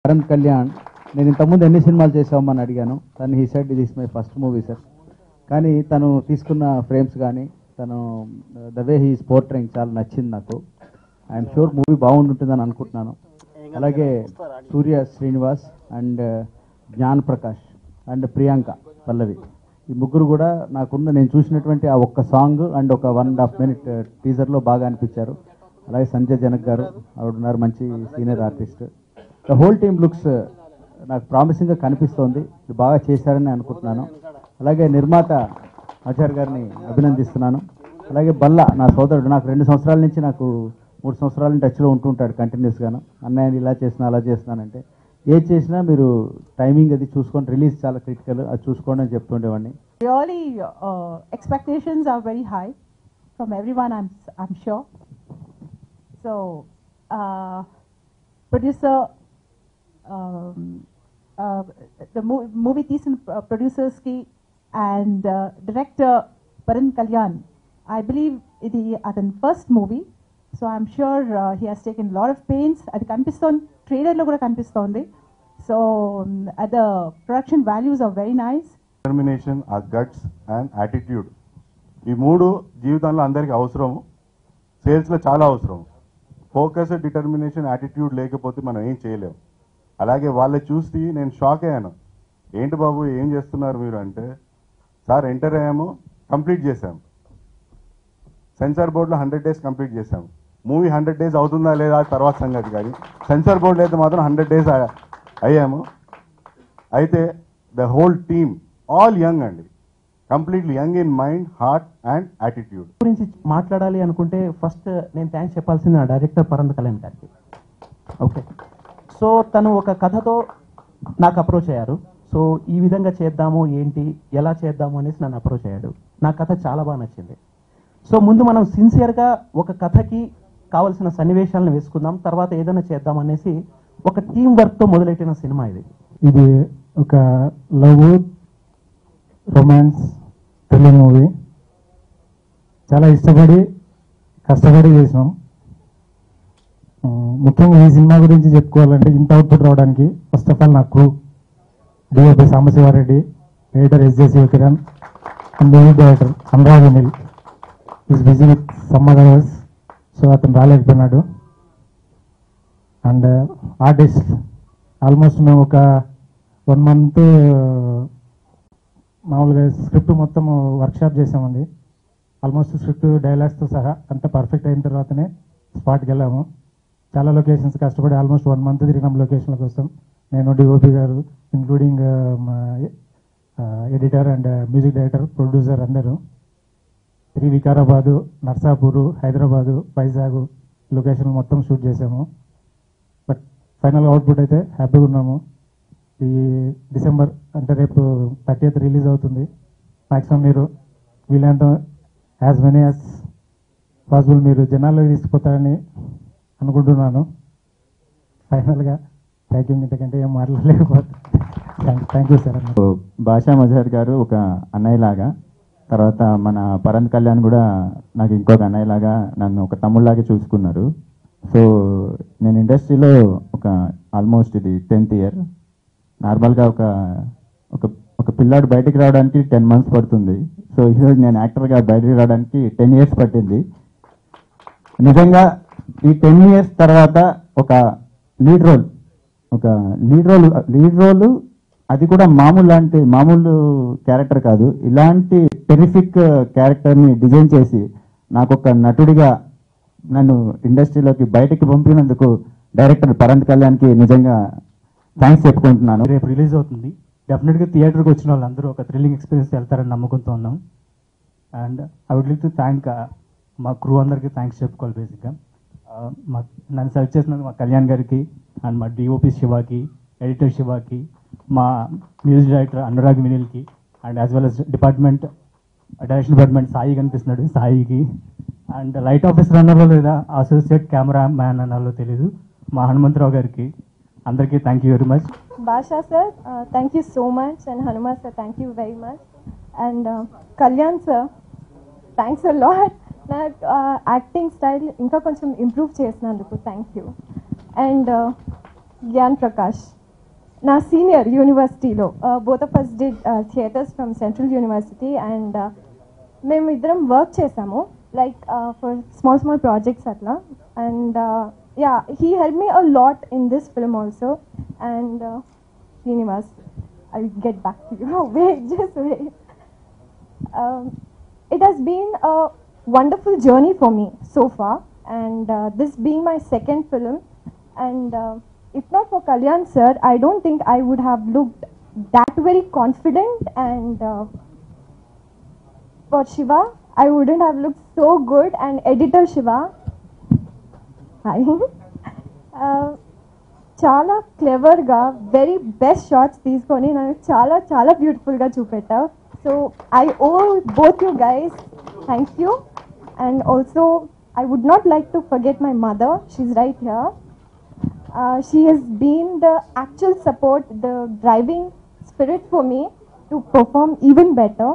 కరణ్ కళ్యాణ్ నేను ఇంతకుముందు ఎన్ని సినిమాలు చేసామని అడిగాను. తను హీ సెడ్ ఇది is my first movie sir. కానీ తను తీసుకున్న ఫ్రేమ్స్ కానీ తను the way he is portraying చాలా నచ్చింది నాకు. ఐఎమ్ షూర్ మూవీ బాగుంటుందని అనుకుంటున్నాను. అలాగే సూర్య శ్రీనివాస్ అండ్ జ్ఞాన్ ప్రకాష్ అండ్ ప్రియాంక పల్లవి ఈ ముగ్గురు కూడా నాకున్న నేను చూసినటువంటి ఆ ఒక్క సాంగ్ అండ్ ఒక 1.5 minute టీజర్లో బాగా అనిపించారు. అలాగే సంజయ్ జనక్ గారు ఆవిడ ఉన్నారు, మంచి senior artist. The whole team looks నాకు ప్రామిసింగ్గా కనిపిస్తోంది. ఇది బాగా చేశారని అనుకుంటున్నాను. అలాగే నిర్మాత ఆచార్య గారిని అభినందిస్తున్నాను. అలాగే బల్లా నా సోదరుడు, నాకు 2 సంవత్సరాల నుంచి నాకు 3 సంవత్సరాల నుంచి టచ్లో ఉంటుంటాడు కంటిన్యూస్గాను. అన్నయ్య ఇలా చేసినా అలా చేస్తున్నానంటే ఏది చేసినా మీరు టైమింగ్ అది చూసుకొని రిలీజ్ చాలా క్రిటికల్, అది చూసుకోండి అని చెప్తుండేవాడిని. Really, expectations are very high from everyone, I'm sure. So, producer, the movie తీసిన producers ki and director Paran Kalyan, I believe ఇది అతని first movie. So I'm sure he has taken a lot of pains. అది కనిపిస్తోంది, ట్రైలర్లో కూడా కనిపిస్తోంది. So the production values are very nice. Determination, our guts and attitude. ఈ మూడు జీవితంలో అందరికీ అవసరం, సేల్స్లో చాలా అవసరం. ఫోకస్, డిటర్మినేషన్, యాటిట్యూడ్ లేకపోతే మనం ఏం చేయలేం. అలాగే వాళ్ళని చూసి నేను షాక్ అయ్యాను. ఏంటి బాబు ఏం చేస్తున్నారు మీరు అంటే, సార్ ఎంటర్ అయ్యాము, కంప్లీట్ చేశాము. సెన్సార్ బోర్డులో 100 days కంప్లీట్ చేశాము. మూవీ 100 days అవుతుందా లేదా తర్వాత సంగతి, కానీ సెన్సార్ బోర్డులో అయితే మాత్రం 100 days అయ్యాము. అయితే the whole team all young అండి, completely young in mind, heart and attitude. గురించి మాట్లాడాలి అనుకుంటే ఫస్ట్ నేను థ్యాంక్స్ చెప్పాల్సింది నా డైరెక్టర్ పరంత్ కళ్యాణ్ గారికి. ఓకే, సో తను ఒక కథతో నాకు అప్రోచ్ అయ్యారు. సో ఈ విధంగా చేద్దాము, ఏంటి ఎలా చేద్దాము అనేసి నన్ను అప్రోచ్ అయ్యాడు. నా కథ చాలా బాగా నచ్చింది. సో ముందు మనం సిన్సియర్గా ఒక కథకి కావాల్సిన సన్నివేశాలను వేసుకుందాం, తర్వాత ఏదైనా చేద్దాం అనేసి ఒక టీం వర్క్తో మొదలెట్టిన సినిమా ఇది. ఇది ఒక లవ్ రొమాన్స్ థ్రిల్లర్ మూవీ. చాలా ఇష్టపడి కష్టపడి చేసినాం. ముఖ్యంగా ఈ సినిమా గురించి చెప్పుకోవాలంటే ఇంత అవుట్పుట్ రావడానికి ఫస్ట్ ఆఫ్ ఆల్ నా crew, DOP Sambasiva Reddy, editor SJ Shivakiran and music director Anurag Anil is busy with some others, so అతను రాలేకపోయినాడు. అండ్ ఆర్టిస్ట్ ఆల్మోస్ట్ మేము ఒక 1 month మామూలుగా స్క్రిప్ట్ మొత్తం వర్క్షాప్ చేసామండి. ఆల్మోస్ట్ స్క్రిప్ట్ డైలాగ్స్తో సహా అంత పర్ఫెక్ట్ అయిన తర్వాతనే స్పాట్కి వెళ్ళాము. చాలా లొకేషన్స్ కష్టపడి ఆల్మోస్ట్ 1 month తిరిగినాం లొకేషన్ల కోసం. నేను, డిఓపి గారు, ఇంక్లూడింగ్ మా editor and music director, producer అందరూ వికారాబాదు, నర్సాపూరు, హైదరాబాదు, వైజాగ్ లొకేషన్ మొత్తం షూట్ చేసాము. బట్ ఫైనల్ అవుట్పుట్ అయితే హ్యాపీగా ఉన్నాము. ఈ డిసెంబర్ అంటే రేపు 30th రిలీజ్ అవుతుంది. మ్యాక్సిమం మీరు వీళ్ళంత యాజ్ మెనీ యాజ్ పాసిబుల్ మీరు జనాల్లో తీసుకుపోతారని అనుకుంటున్నాను. ఫైనల్గా థ్యాంక్ యూ, ఇంతకంటే ఏం మాట్లాడలేకపోతే థ్యాంక్ యూ సార్. భాషా మజహర్ గారు ఒక అన్నయ్యలాగా, తర్వాత మన పరంత్ కళ్యాణ్ కూడా నాకు ఇంకొక అన్నయ్యలాగా, నన్ను ఒక తమ్ముళ్ళలాగే చూసుకున్నారు. సో నేను ఇండస్ట్రీలో ఒక ఆల్మోస్ట్ ఇది 10th year. నార్మల్గా ఒక పిల్లాడు బయటికి రావడానికి 10 months పడుతుంది. సో ఈరోజు నేను యాక్టర్గా బయటికి రావడానికి 10 years పట్టింది. నిజంగా ఈ 10 years తర్వాత ఒక లీడ్ రోల్ అది కూడా మామూలు క్యారెక్టర్ కాదు, ఇలాంటి టెరిఫిక్ క్యారెక్టర్ని డిజైన్ చేసి నాకు ఒక నటుడిగా నన్ను ఇండస్ట్రీలోకి బయటికి పంపినందుకు డైరెక్టర్ పరంత్ కళ్యాణ్కి నిజంగా థ్యాంక్స్ చెప్పుకుంటున్నాను. రేపు రిలీజ్ అవుతుంది. డెఫినెట్గా థియేటర్కి వచ్చిన వాళ్ళందరూ ఒక థ్రిల్లింగ్ ఎక్స్పీరియన్స్ వెళ్తారని నమ్మకంతో ఉన్నాం. And I would like to thank మా క్రూ అందరికీ థ్యాంక్స్ చెప్పుకోవాలి. బేసిక్గా నన్ను సెలెక్ట్ చేసినందుకు మా కళ్యాణ్ గారికి అండ్ మా డిఓపి శివాకి, ఎడిటర్ శివాకి, మా మ్యూజిక్ డైరెక్టర్ అనురాగ్ వినిల్కి and as well as direction department Sai కనిపిస్తున్నాడు, సాయికి, అండ్ లైట్ ఆఫీసర్ అన్నారో లేదా అసోసియేట్ కెమెరా మ్యాన్ అన్నారో తెలీదు, మా హనుమంతరావు గారికి, అందరికీ thank you very much. Basha sir, thank you so much, and Hanuman sir, thank you very much, and Kalyan sir, thanks a lot. నా యాక్టింగ్ స్టైల్ ఇంకా కొంచెం ఇంప్రూవ్ చేసినందుకు thank you. And Gyan Prakash. నా senior యూనివర్సిటీలో both of us did theatres from central university and మేము ఇద్దరం work చేసాము like for small projects అట్లా and yeah he help me a lot in this film also and Srinivas I will get back to you wait just wait it has been a wonderful journey for me so far and this being my second film and if not for Kalyan sir I don't think I would have looked that very confident and for Shiva I wouldn't have looked so good and editor Shiva hi చాలా క్లెవర్గా very best shots తీసుకొని నన్ను చాలా చాలా బ్యూటిఫుల్గా చూపెట్టావు so I owe both you guys thank you and also I would not like to forget my mother she right here she has been the actual support the driving spirit for me to perform even better